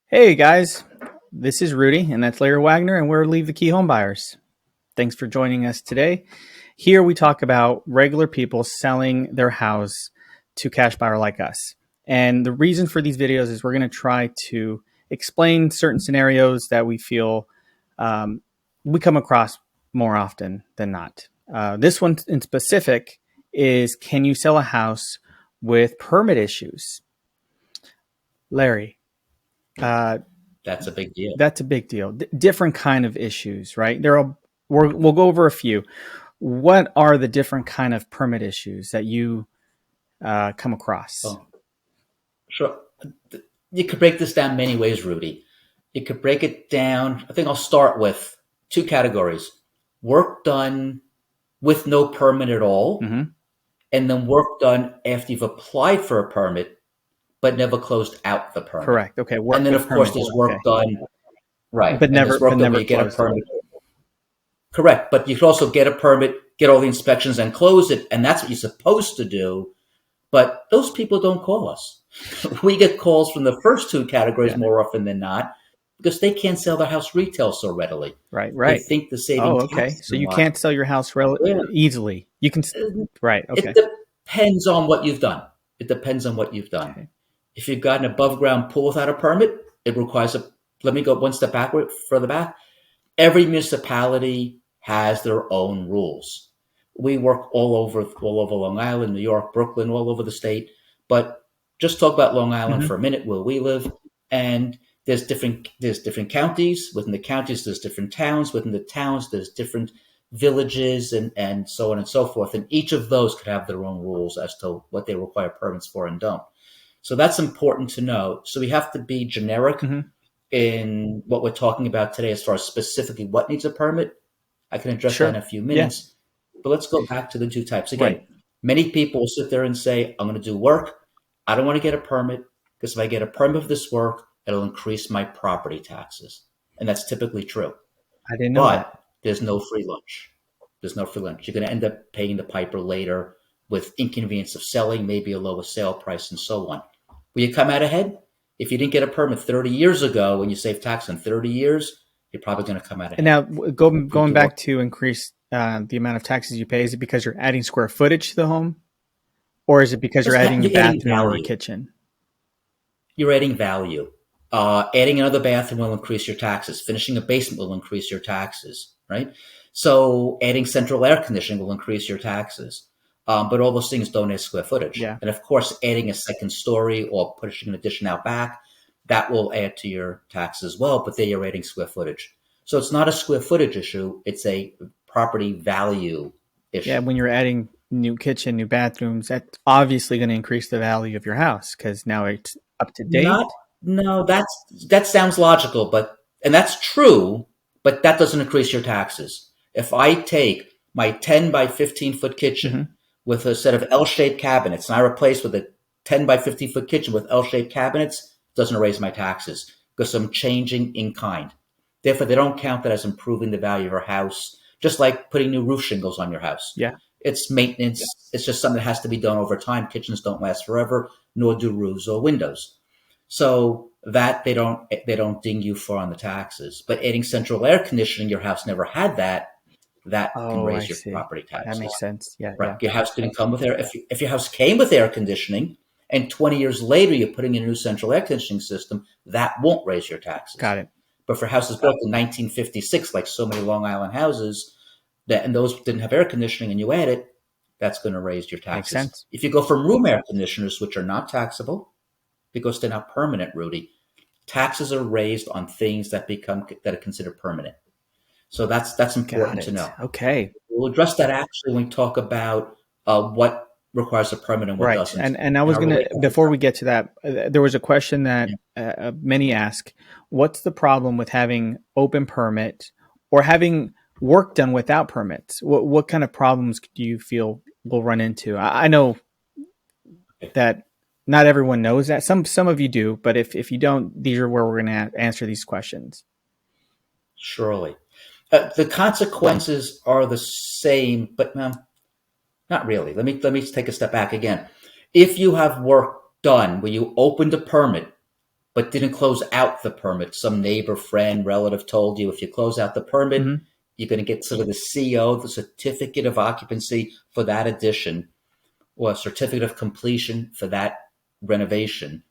Hey guys, this is Rudy, and that's Larry Wagner, and we're Leave the Key Home Buyers. Thanks for joining us today. Here we talk about regular people selling their house to cash buyer like us. And the reason for these videos is we're going to try to explain certain scenarios that we feel we come across more often than not. This one in specific is, can you sell a house with permit issues? Larry, uh, That's a big deal. that's a big deal. Different kind of issues, right? We'll go over a few. What are the different kind of permit issues that you come across? Oh, sure. You could break this down many ways, Rudy. You could break it down. I think I'll start with two categories: work done with no permit at all, Hmm. and then work done after you've applied for a permit but never closed out the permit. Correct. Okay. And Work then, with of course, permit. there's Okay. work done, right? But And never, there's but work done where never you get a closed it. permit. Correct. But you can also get a permit, get all the inspections, and close it. And that's what you're supposed to do. But those people don't call us. We get calls from the first two categories Yeah. more often than not because they can't sell their house retail so readily. Right. They Right. think the saving Oh, okay. taxes So and you what. can't sell your house Yeah. easily. You can. Right. It Okay. depends on what you've done. It depends on what you've done. Okay. If you've got an above ground pool without a permit, it requires a, let me go one step backward, further back. Every municipality has their own rules. We work all over Long Island, New York, Brooklyn, all over the state. But just talk about Long Island Hmm. for a minute, where we live. And there's different counties. Within the counties, there's different towns. Within the towns, there's different villages and so on and so forth. And each of those could have their own rules as to what they require permits for and don't. So that's important to know. So we have to be generic Hmm. in what we're talking about today as far as specifically what needs a permit. I can address that in Sure. a few Yeah. minutes. But let's go back to the two types. Again, Right. many people will sit there and say, I'm going to do work. I don't want to get a permit because if I get a permit for this work, it'll increase my property taxes. And that's typically true. I didn't know that. But there's no free lunch. There's no free lunch. You're going to end up paying the piper later with inconvenience of selling, maybe a lower sale price, and so on. Will you come out ahead? If you didn't get a permit 30 years ago and you save tax in 30 years, you're probably going to come out And ahead. now, If you going do work, back to increase the amount of taxes you pay, is it because you're adding square footage to the home, or is it because you're adding a you're adding bathroom or a value. kitchen? You're adding value. Adding another bathroom will increase your taxes. Finishing a basement will increase your taxes, right? So adding central air conditioning will increase your taxes. But all those things don't add square footage. Yeah. And of course, adding a second story or pushing an addition out back, that will add to your taxes as well, but then you're adding square footage. So it's not a square footage issue, it's a property value Yeah. issue. When you're adding new kitchen, new bathrooms, that's obviously going to increase the value of your house because now it's up to date. Not, no, that sounds logical, but, and that's true, but that doesn't increase your taxes. If I take my 10 by 15-foot kitchen Hmm. with a set of L-shaped cabinets and I replace with a 10 by 15-foot kitchen with L-shaped cabinets, it doesn't raise my taxes because I'm changing in kind. Therefore, they don't count that as improving the value of your house, just like putting new roof shingles on your house. Yeah. It's maintenance. It's just something that has to be done over time. Kitchens don't last forever, nor do roofs or windows. So that they don't ding you for on the taxes. But adding central air conditioning, your house never had that. That can Oh, I raise your see. property That taxes. makes sense. Yeah. Right? Yeah. Your house didn't come with air. If your house came with air conditioning, and 20 years later you're putting in a new central air conditioning system, that won't raise your taxes. Got it. But for houses built in 1956, like so many Long Island houses, that and those didn't have air conditioning, and you add it, that's going to raise your Makes taxes. sense. If you go from room air conditioners, which are not taxable because they're not permanent, Rudy, taxes are raised on things that are considered permanent. So that's Got important to it. know. Okay. We'll address that actually when we talk about what requires a permit and what Right. doesn't, And I and was I'll going to, relate that to before we get to that, there was a question that yeah. many ask, what's the problem with having open permit or having work done without permits? What kind of problems do you feel we'll run into? I know that not everyone knows that. Some of you do, but if you don't, these are where we're going to answer these questions. Surely. The consequences are the same, but no, not really. Let me take a step back again. If you have work done where you opened a permit but didn't close out the permit. Some neighbor, friend, relative told you if you close out the permit, Mm-hmm. you're going to get sort of the CO, the certificate of occupancy for that addition, or a certificate of completion for that renovation.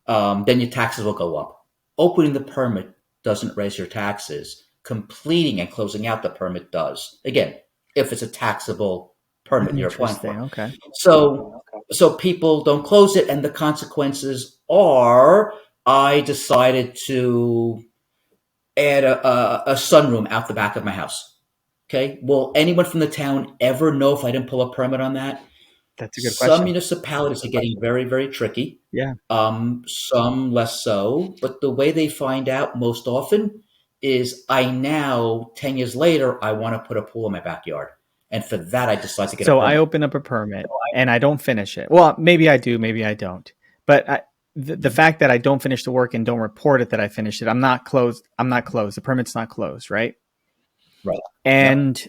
Then your taxes will go up. Opening the permit doesn't raise your taxes. Completing and closing out the permit does. Again, if it's a taxable permit you're applying Interesting. for. Okay. So people don't close it, and the consequences are I decided to add a sunroom out the back of my house. Okay. Will anyone from the town ever know if I didn't pull a permit on that? That's a good Some question. municipalities are getting very, very tricky. Yeah. Some less so. But the way they find out most often is I now, 10 years later, I want to put a pool in my backyard. And for that, I decide to get a So I permit. open up a permit and I don't finish it. Well, maybe I do, maybe I don't. But the fact that I don't finish the work and don't report it that I finished it, I'm not closed. I'm not closed. The permit's not closed, right? Right. Yep. And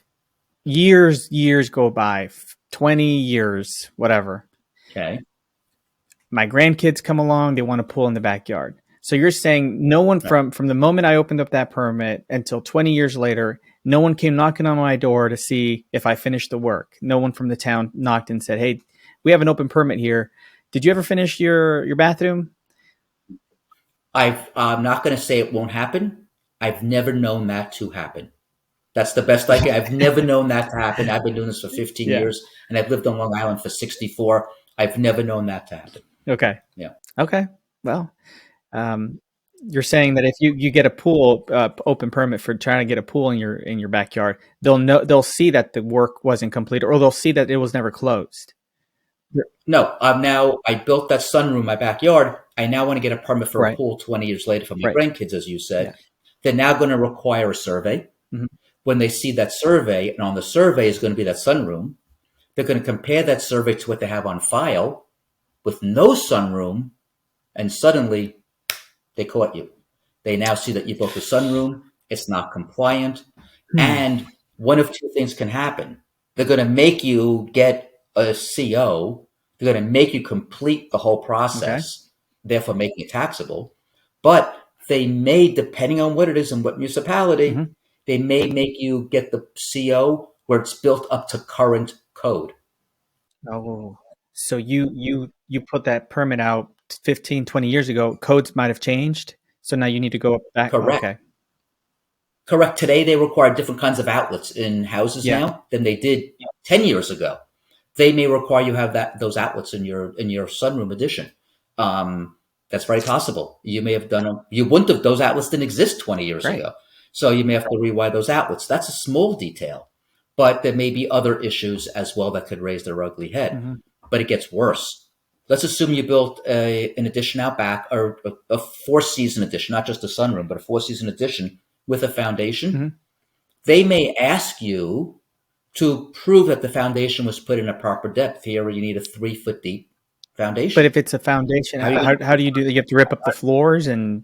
years go by, 20 years, whatever. Okay. My grandkids come along, they want to pool in the backyard. So you're saying no one Right. from the moment I opened up that permit until 20 years later, no one came knocking on my door to see if I finished the work. No one from the town knocked and said, "Hey, we have an open permit here. Did you ever finish your bathroom?" I'm not going to say it won't happen. I've never known that to happen. That's the best I can. I've never known that to happen. I've been doing this for 15 Yeah. years, and I've lived on Long Island for 64. I've never known that to happen. Okay. Yeah. Okay. Well, um, you're saying that if you get a pool open permit for trying to get a pool in your backyard, they'll see that the work wasn't completed, or they'll see that it was never closed. No, I built that sunroom in my backyard. I now want to get a permit for a Right. pool 20 years later for my Right. grandkids, as you Yeah. said. They're now going to require a survey. Mhm. When they see that survey, and on the survey is going to be that sunroom, they're going to compare that survey to what they have on file with no sunroom, and suddenly they caught you. They now see that you built a sunroom, it's not compliant, Hmm. and one of two things can happen. They're going to make you get a CO, they're going to make you complete the whole Okay. process, therefore making it taxable. But they may, depending on what it is and what municipality, Hmm. they may make you get the CO where it's built up to current code. Oh, so you put that permit out 15, 20 years ago. Codes might have changed, so now you need to go back. Correct. Okay. Correct. Today they require different kinds of outlets in houses Yeah. now than they did 10 years ago. They may require you have those outlets in your sunroom addition. That's very possible. You may have done them. You wouldn't have, those outlets didn't exist 20 years Right. ago. So you may have to rewire those outlets. That's a small detail, but there may be other issues as well that could raise their ugly head. Hmm. But it gets worse. Let's assume you built an addition out back, or a four-season addition, not just a sunroom, but a four-season addition with a foundation. Hmm. They may ask you to prove that the foundation was put in a proper depth. Here, you need a 3 foot deep But foundation. if it's a foundation, How are you going how do you do that? You have to rip up the floors and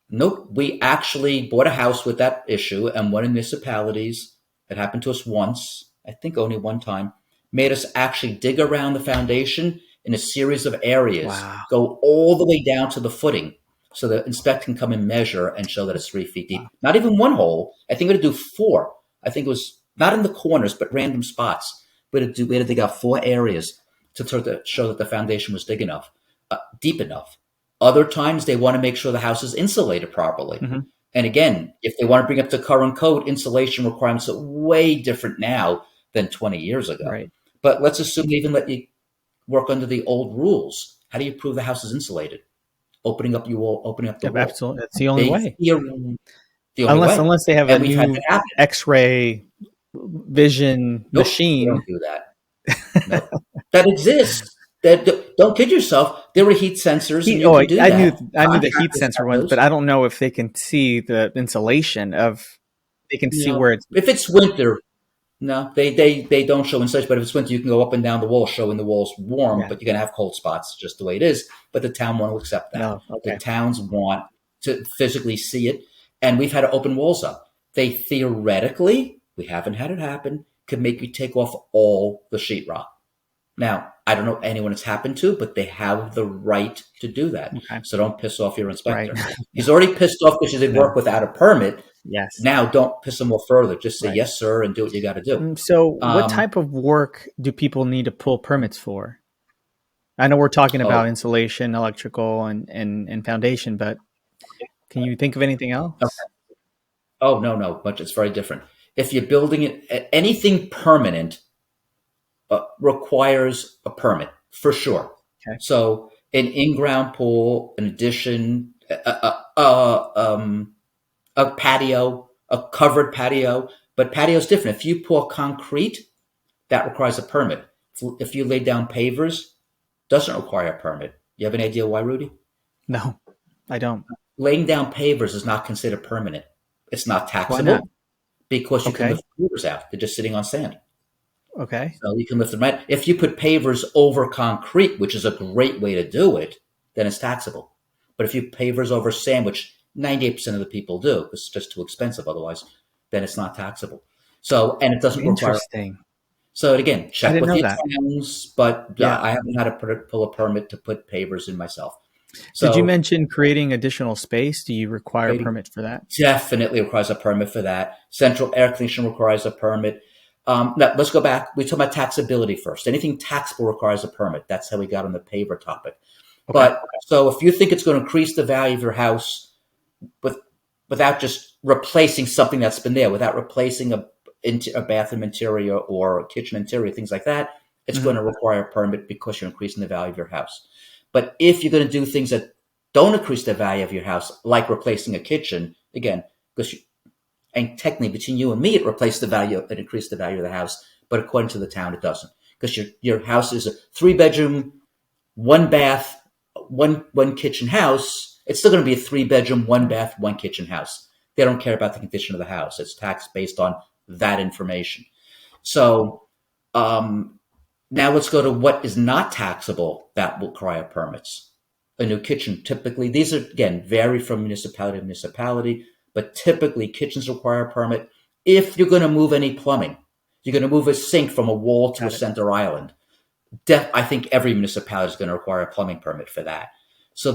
Nope. We actually bought a house with that issue, and one of the municipalities, it happened to us once, I think only one time, made us actually dig around the foundation in a series of areas, wow. go all the way down to the footing, so the inspector can come and measure and show that it's 3 feet Wow. deep. Not even one hole. I think we had to do four. I think it was not in the corners, but random spots. We had to dig out four areas to sort of show that the foundation was deep enough. Other times they want to make sure the house is insulated properly. Hmm. And again, if they want to bring up to current code, insulation requirements are way different now than 20 years ago. Right. But let's assume they even let you work under the old rules. How do you prove the house is insulated? Opening up the Yep, wall. absolutely. That's the only They way. fear the only way. Unless they have a And we've had new that happen. X-ray vision Nope, they machine. don't do that. No, that exists. Don't kid yourself. There were heat sensors, and you can do I that. knew the heat Contractors sensor have ones, those. but I don't know if they can see the insulation of. They can see No, where it's. if it's winter, no, they don't show insulation. But if it's winter, you can go up and down the wall, showing the walls warm, Yeah. but you're gonna have cold spots, just the way it is. But the town won't accept that. No. The Okay. towns want to physically see it, and we've had to open walls up. They theoretically, we haven't had it happen, could make you take off all the sheetrock. Now, I don't know anyone it's happened to, but they have the right to do that. Okay. So don't piss off your Right. inspector. No. He's already pissed off because you did No. work without a permit. Yes. Now don't piss him off further. Just say Right. yes, sir, and do what you got to do. So, what Um, type of work do people need to pull permits for? I know we're talking about oh, insulation, electrical, and foundation, but can you think of anything else? oh no, no, but it's very different. If you're building it, anything permanent requires a permit for sure. Okay. So an in-ground pool, an addition, a patio, a covered patio, but patio is different. If you pour concrete, that requires a permit. If you lay down pavers, doesn't require a permit. You have any idea why, Rudy? No, I don't. Laying down pavers is not considered permanent. It's not Why not? taxable because you can Okay. lift pavers out. They're just sitting on sand. Okay. So you can lift them right. If you put pavers over concrete, which is a great way to do it, then it's taxable. But if you pavers over sand, which 98% of the people do, it's just too expensive otherwise, then it's not taxable. So, and it doesn't require. Interesting. So again, I check didn't with know the that. towns, but Yeah. I haven't had to pull a permit to put pavers in myself. Did you So mention creating additional space? Do you require a creating permit for that? definitely requires a permit for that. Central air conditioning requires a permit. Now, let's go back. We talk about taxability first. Anything taxable requires a permit. That's how we got on the paver topic. Okay. But so if you think it's going to increase the value of your house with without just replacing something that's been there, without replacing a bathroom interior or a kitchen interior, things like that, it's Mhm. going to require a permit because you're increasing the value of your house. But if you're going to do things that don't increase the value of your house, like replacing a kitchen, again, because and technically between you and me, it replaced the value, it increased the value of the house. But according to the town, it doesn't, because your house is a 3 bedroom, one bath, one kitchen house. It's still going to be a 3 bedroom, one bath, one kitchen house. They don't care about the condition of the house. It's taxed based on that information. So now let's go to what is not taxable that will require permits. A new kitchen, typically, these are again vary from municipality to municipality, but typically kitchens require a permit. If you're going to move any plumbing, you're going to move a sink from a wall to a Got it. center island. I think every municipality is going to require a plumbing permit for that. So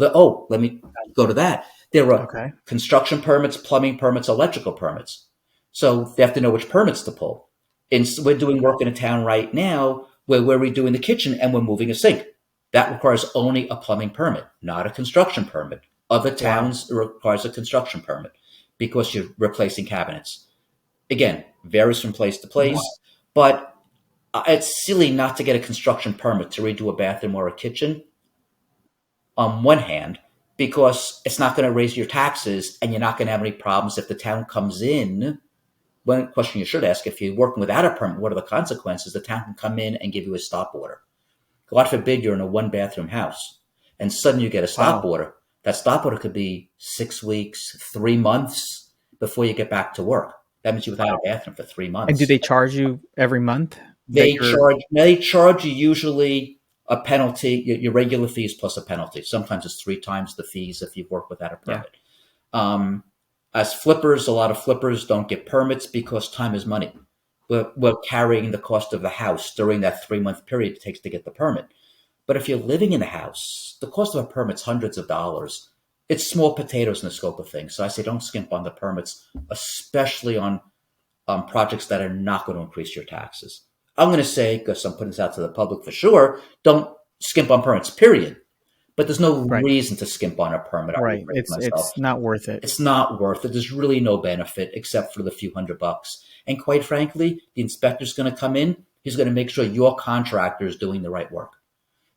let me go to that. There are Okay. construction permits, plumbing permits, electrical permits. So they have to know which permits to pull. And we're doing work in a town right now where we're redoing the kitchen and we're moving a sink. That requires only a plumbing permit, not a construction permit. Other Wow. towns, it requires a construction permit because you're replacing cabinets. Again, varies from place to Mhm. place, but it's silly not to get a construction permit to redo a bathroom or a kitchen on one hand, because it's not going to raise your taxes and you're not going to have any problems if the town comes in. One question you should ask, if you're working without a permit, what are the consequences? The town can come in and give you a stop order. God forbid you're in a one bathroom house and suddenly you get a stop Wow. order. That stop order could be 6 weeks, 3 months before you get back to work. That means you're without a bathroom for three And do months. they charge you every month that you're They charge you usually a penalty, your regular fees plus a penalty. Sometimes it's 3 times the fees if you've worked without a yeah. permit. Um, as flippers, a lot of flippers don't get permits because time is money. We're carrying the cost of the house during that 3 month period it takes to get the permit. But if you're living in the house, the cost of a permit's hundreds of dollars. It's small potatoes in the scope of things. So I say don't skimp on the permits, especially on projects that are not going to increase your taxes. I'm going to say, because I'm putting this out to the public for sure, don't skimp on permits, period. But there's no Right. reason to skimp on a permit. I would Right. agree with myself. It's not worth it. It's not worth it. There's really no benefit except for the few $100. And quite frankly, the inspector's going to come in. He's going to make sure your contractor is doing the right work.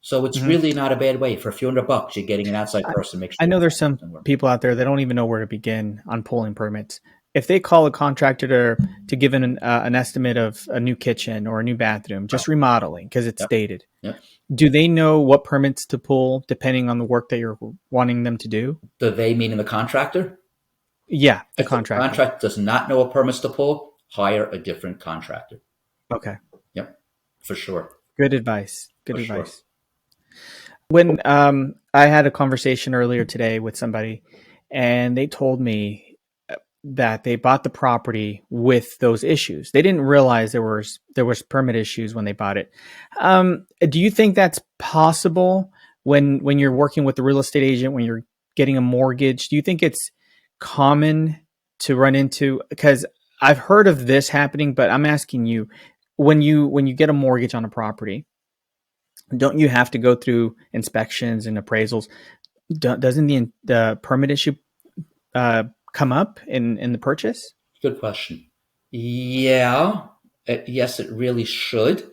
So it's Mhm. really not a bad way. For a few $100, you're getting an outside person to make I sure know your there's contractor's some doing work. people out there that don't even know where to begin on pulling permits. If they call a contractor to give an estimate of a new kitchen or a new bathroom, Oh, just remodeling because it's yep, dated, yep. do they know what permits to pull depending on the work that you're wanting them to do? Do they mean in the contractor? Yeah, the If the contractor. contractor does not know what permits to pull, hire a different contractor. Okay. Yep, for sure, Good advice. Good for sure. advice. When I had a conversation earlier today with somebody, and they told me that they bought the property with those issues. They didn't realize there was permit issues when they bought it. Do you think that's possible when you're working with the real estate agent, when you're getting a mortgage? Do you think it's common to run into? Because I've heard of this happening, but I'm asking you, when you get a mortgage on a property, don't you have to go through inspections and appraisals? Doesn't the permit issue uh, come up in the purchase? Good question. Yeah, yes, it really should.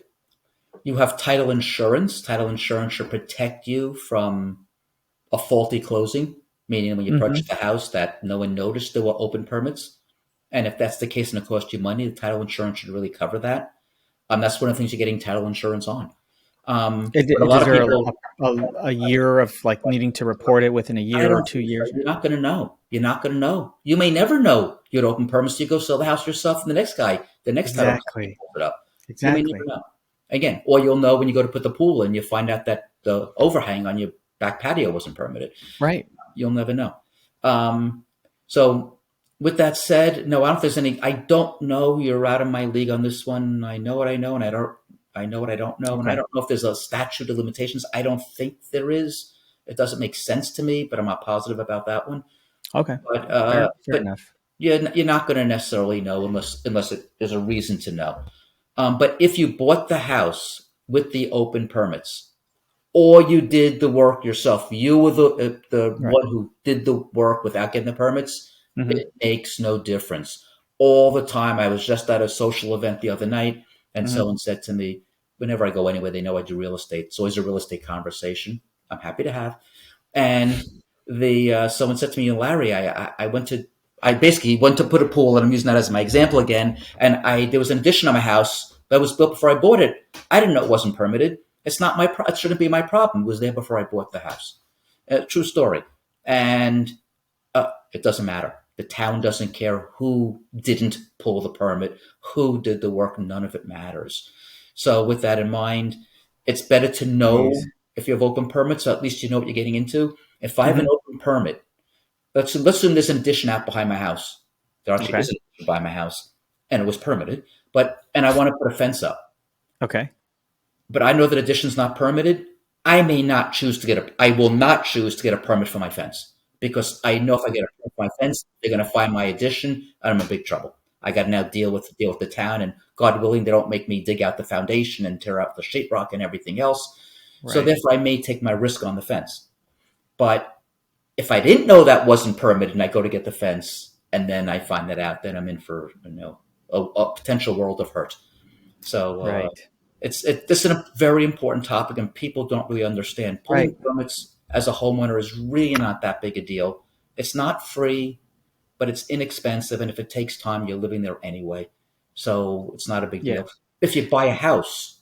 You have title insurance. Title insurance should protect you from a faulty closing, meaning when you Hmm. purchased the house that no one noticed there were open permits. And if that's the case and it cost you money, the title insurance should really cover that. That's one of the things you're getting title insurance on. But a lot Is of there people, a year of like needing to report it within a I year or don't two think so. years? You're not going to know. You're not going to know. You may never know you had open permits. You go sell the house yourself, and the next title company Exactly. pulls it up. You may never Exactly. know. Again, or you'll know when you go to put the pool in, you find out that the overhang on your back patio wasn't permitted. Right. You'll never know. Um, so, with that said, no, I don't think there's any. I don't know. You're out of my league on this one. I know what I know, and I don't. I know what I don't know, and I Okay. don't know if there's a statute of limitations. I don't think there is. It doesn't make sense to me, but I'm not positive about that one. Okay. But Fair but enough. you're not going to necessarily know there's a reason to know. But if you bought the house with the open permits, or you did the work yourself, you were the Right. one who did the work without getting the permits, Hmm. it makes no difference. All the time, I was just at a social event the other night, and Hmm. someone said to me, whenever I go anywhere, they know I do real estate. It's always a real estate conversation. I'm happy to have. And the someone said to me, Larry, I went to I basically went to put a pool, and I'm using that as my example again. And I there was an addition on my house that was built before I bought it. I didn't know it wasn't permitted. It's not it shouldn't be my problem. It was there before I bought the house. True story. And it doesn't matter. The town doesn't care who didn't pull the permit, who did the work. None of it matters. So with that in mind, it's better to Jeez. know if you have open permits, so at least you know what you're getting into. If I have an Hmm. open permit, let's assume there's an addition out behind my house. There actually Okay. is an addition by my house, and it was permitted. And I want to put a fence up, Okay. but I know that addition's not permitted. I will not choose to get a permit for my fence because I know if I get a permit for my fence, they're going to find my addition, and I'm in big trouble. I got to now deal with the town, and God willing, they don't make me dig out the foundation and tear out the sheetrock and everything else. So Right. therefore, I may take my risk on the fence. But if I didn't know that wasn't permitted, and I go to get the fence, and then I find that out, then I'm in for a potential world of hurt. So Right. this is a very important topic, and people don't really understand. Right. Pulling permits as a homeowner is really not that big a deal. It's not free, but it's inexpensive, and if it takes time, you're living there anyway, so it's not a big Yeah. deal. If you buy a house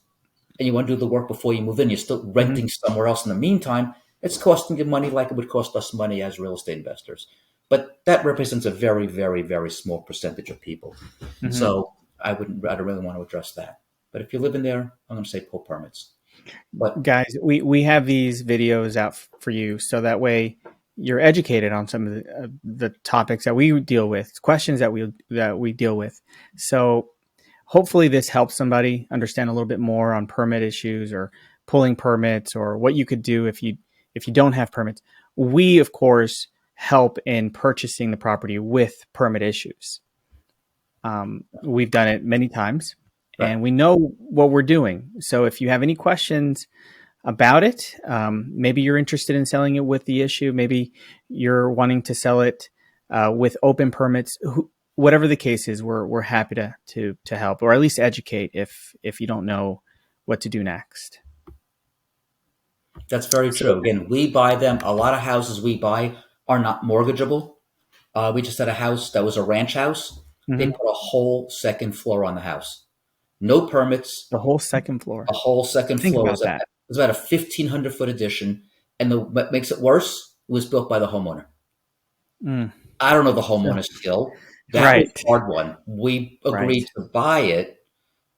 and you want to do the work before you move in, you're still Hmm. renting somewhere else in the meantime. It's costing you money like it would cost us money as real estate investors, but that represents a very, very, very small percentage of people. Hmm. So I don't really want to address that. But if you live in there, I'm going to say pull permits. But Guys, we have these videos out for you so that way you're educated on some of the topics that we deal with, questions that we deal with. So hopefully this helps somebody understand a little bit more on permit issues or pulling permits or what you could do if you don't have permits. We of course help in purchasing the property with permit issues. We've done it many times right, and we know what we're doing. So if you have any questions about it, maybe you're interested in selling it with the issue, maybe you're wanting to sell it with open permits. Whatever the case is, we're happy to help or at least educate if you don't know what to do next. that's very So, true. Again, we buy them. A lot of houses we buy are not mortgageable. We just had a house that was a ranch house. They mhm. put a whole second floor on the house. No permits. The whole second floor. A whole second Think floor about that. was about a 1,500-foot addition. And what makes it worse, it was built by the homeowner. Mm. I don't know the So, homeowner's skill. That was right, a hard one. We right. agreed to buy it.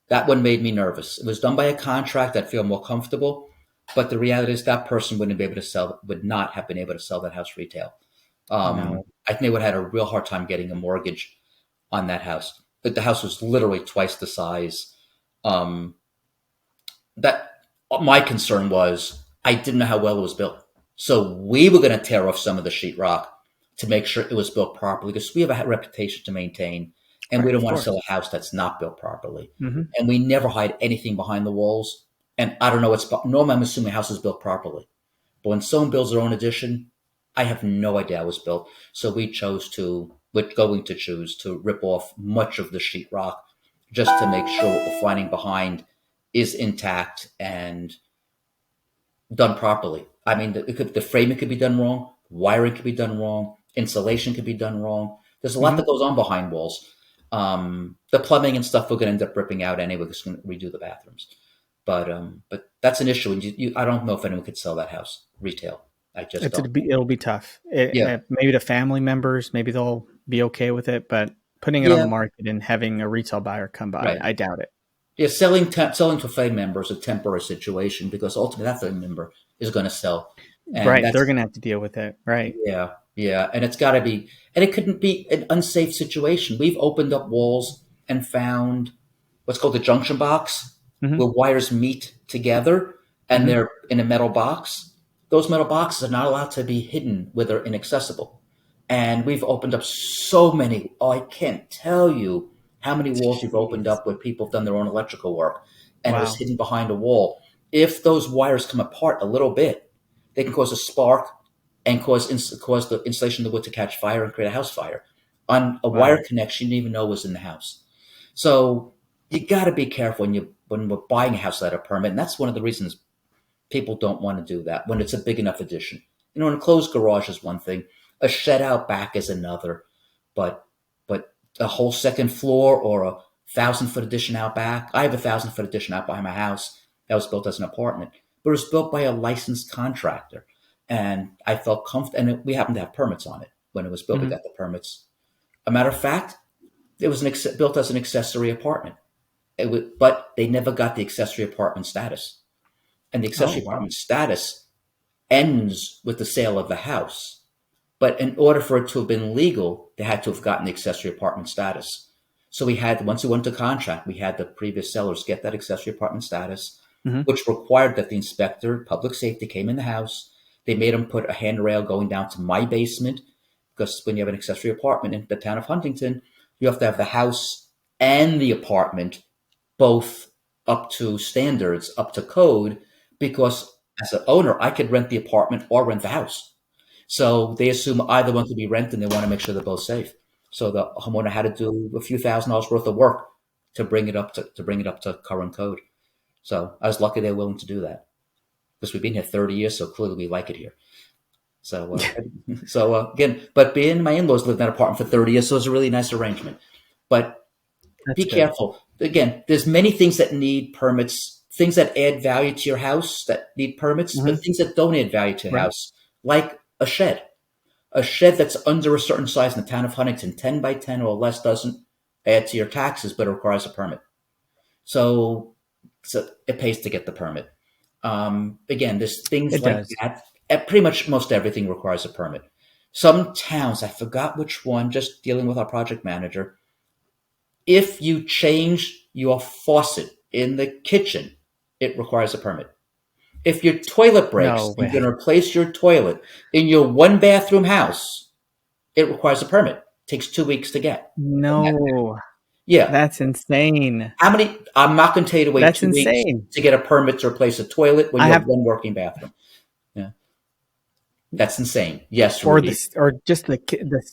That one made me nervous. It was done by a contract. I'd feel more comfortable. But the reality is that person would not have been able to sell that house retail. No. I think they would have had a real hard time getting a mortgage on that house. But the house was literally twice the size. Um, that my concern was I didn't know how well it was built. So we were going to tear off some of the sheetrock to make sure it was built properly because we have a reputation to maintain and we Right, don't of want to sell course. a house that's not built properly. Hmm. And we never hide anything behind the walls. And I don't know what's normally I'm assuming a house is built properly. But when someone builds their own addition, I have no idea how it was built. So we're going to choose to rip off much of the sheetrock just to make sure what we're finding behind is intact and done properly. I mean, the framing could be done wrong, wiring could be done wrong, insulation could be done wrong. There's a lot Hmm. that goes on behind walls. The plumbing and stuff we're going to end up ripping out anyway. We're just going to redo the bathrooms. But that's an issue. And I don't know if anyone could sell that house retail. I just don't. It'll be tough. Yeah, Maybe to family members, maybe they'll be okay with it, but putting it on yeah, the market and having a retail buyer come by, right. I doubt it. Yeah, selling to a family member is a temporary situation because ultimately that family member is going to sell, and Right, they're that's going to have to deal with it. Right. yeah, yeah, and it's got to be, and it couldn't be an unsafe situation. We've opened up walls and found what's called the junction box, Hmm. where wires meet together, and Hmm. they're in a metal box. Those metal boxes are not allowed to be hidden where they're inaccessible. And we've opened up so many. Oh, I can't tell you how many walls we've opened Jeez. up where people have done their own electrical work, and it was Wow. hidden behind a wall. If those wires come apart a little bit, they can cause a spark and cause the insulation of the wood to catch fire and create a house fire. On a wire Wow. connection you didn't even know was in the house. So you got to be careful when we're buying a house without a permit, and that's one of the reasons people don't want to do that when it's a big enough addition. An enclosed garage is one thing, a shed out back is another, but but a whole second floor or a 1,000-foot addition out back. I have a 1,000-foot addition out behind my house that was built as an apartment, but it was built by a licensed contractor, and I felt comfortable. And we happened to have permits on it when it was built. We Hmm. got the permits. A matter of fact, it was built as an accessory apartment. But they never got the accessory apartment status. And the Oh, accessory wow. apartment status ends with the sale of the house. But in order for it to have been legal, they had to have gotten the accessory apartment status. So once we went to contract, we had the previous sellers get that accessory apartment status, Hmm. which required that the inspector, public safety, came in the house. They made them put a handrail going down to my basement because when you have an accessory apartment in the town of Huntington, you have to have the house and the apartment both up to standards, up to code, because as an owner, I could rent the apartment or rent the house. So they assume either one could be rented and they want to make sure they're both safe. So the homeowner had to do a few $1,000s worth of work to bring it up to current code. So I was lucky they were willing to do that because we've been here 30 years, so clearly we like it here. So, again, but being my in-laws lived in that apartment for 30 years, so it was a really nice arrangement. But That's be good. careful. Again, there's many things that need permits, things that add value to your house that need permits, but Hmm. things that don't add value to your Right. house, like a shed. A shed that's under a certain size in the town of Huntington, 10 by 10 or less, doesn't add to your taxes, but it requires a permit. So, so it pays to get the permit. Again, there's things It like does. that. Pretty much most everything requires a permit. Some towns, I forgot which one, just dealing with our project manager, if you change your faucet in the kitchen, it requires a permit. If your toilet breaks No and you're way. going to replace your toilet in your one bathroom house, it requires a permit. It takes 2 weeks to get. No, Yeah. that's insane. How many? I'm not going to tell you to wait That's 2 weeks insane. to get a permit to replace a toilet when I you have have, one working bathroom. Yeah. That's insane. Yes, or Rudy. this, or just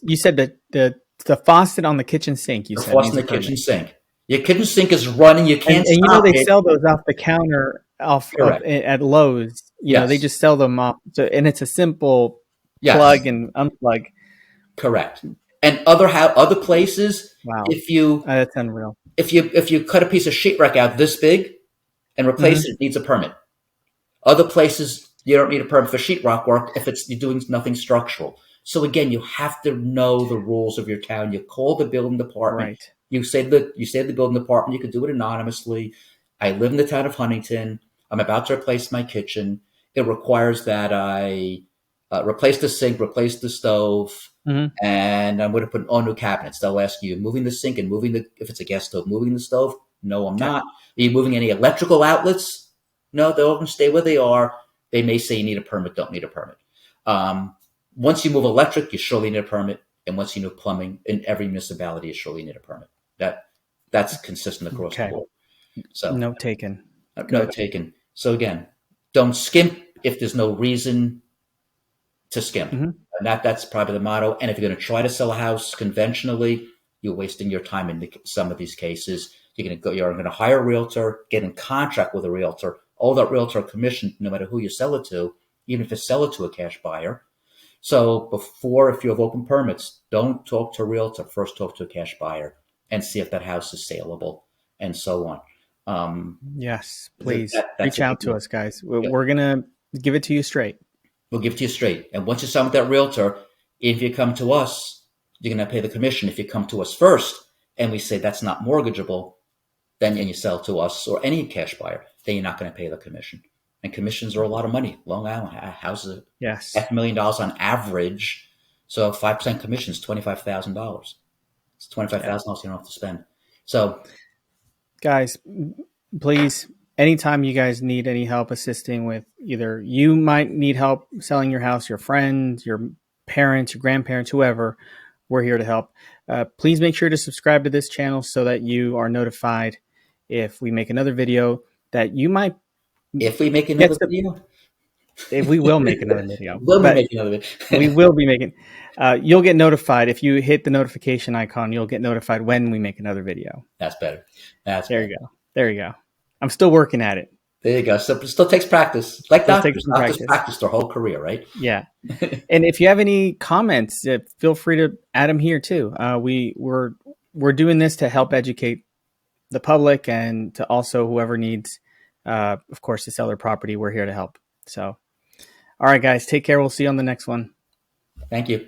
you said that the faucet on the kitchen sink, you The said faucet needs in a the kitchen permit. sink. Your kitchen sink is running. You can't And stop they it. sell those off the counter off of Correct. at Lowe's. They Yes. just sell them off. So, and it's a simple plug Yes. and unplug. Correct. And other places, Wow, if you that's unreal. if you cut a piece of sheetrock out this big and replace Hmm. it, it needs a permit. Other places you don't need a permit for sheetrock work if you're doing nothing structural. So again, you have to know the rules of your town. You call the building department. Right. You say to the building department, you can do it anonymously. I live in the town of Huntington. I'm about to replace my kitchen. It requires that I replace the sink, replace the stove, Hmm. and I'm going to put all new cabinets. They'll ask you, moving the sink and if it's a gas stove, moving the stove? No, I'm Okay. not. Are you moving any electrical outlets? No, they're all going to stay where they are. They may say you need a permit, don't need a permit. Um, Once you move electric, you surely need a permit. And once you move plumbing, in every municipality, you surely need a permit. That's consistent across the Okay. board. So Note taken. note Good. taken. So again, don't skimp if there's no reason to skimp. Hmm. And that's probably the motto. And if you're going to try to sell a house conventionally, you're wasting your time in some of these cases. You're going to hire a realtor, get in contract with a realtor, all that realtor commission, no matter who you sell it to, even if you sell it to a cash buyer. So before, if you have open permits, don't talk to a realtor. First, talk to a cash buyer and see if that house is saleable, and so on. Yes, please That's reach a big out to deal. us, guys. Yep. We're gonna give it to you straight. We'll give it to you straight. And once you sign with that realtor, if you come to us, you're going to pay the commission. If you come to us first and we say that's not mortgageable, then and you sell to us or any cash buyer, then you're not going to pay the commission. And commissions are a lot of money. Long Island houses Yes, $500,000 on average. So 5% commission is $25,000. It's yeah. $25,000 you don't have to spend. So Guys, please, anytime you guys need any help assisting with either you might need help selling your house, your friends, your parents, your grandparents, whoever, we're here to help. Please make sure to subscribe to this channel so that you are notified if we make another video that you might if we make get another the, video, if we will make another video, we'll be but making another we video. will be making, you'll get notified. If you hit the notification icon, you'll get notified when we make another video. That's better. That's There better. you go. There you go. I'm still working at it. There you go. So it still takes practice. Like Still takes doctors. some Doctors practice. practice their whole career, right? Yeah. And if you have any comments, feel free to add them here too. We're doing this to help educate the public and to also whoever needs, of course, to sell their property. We're here to help. So, all right, guys, take care. We'll see you on the next one. Thank you.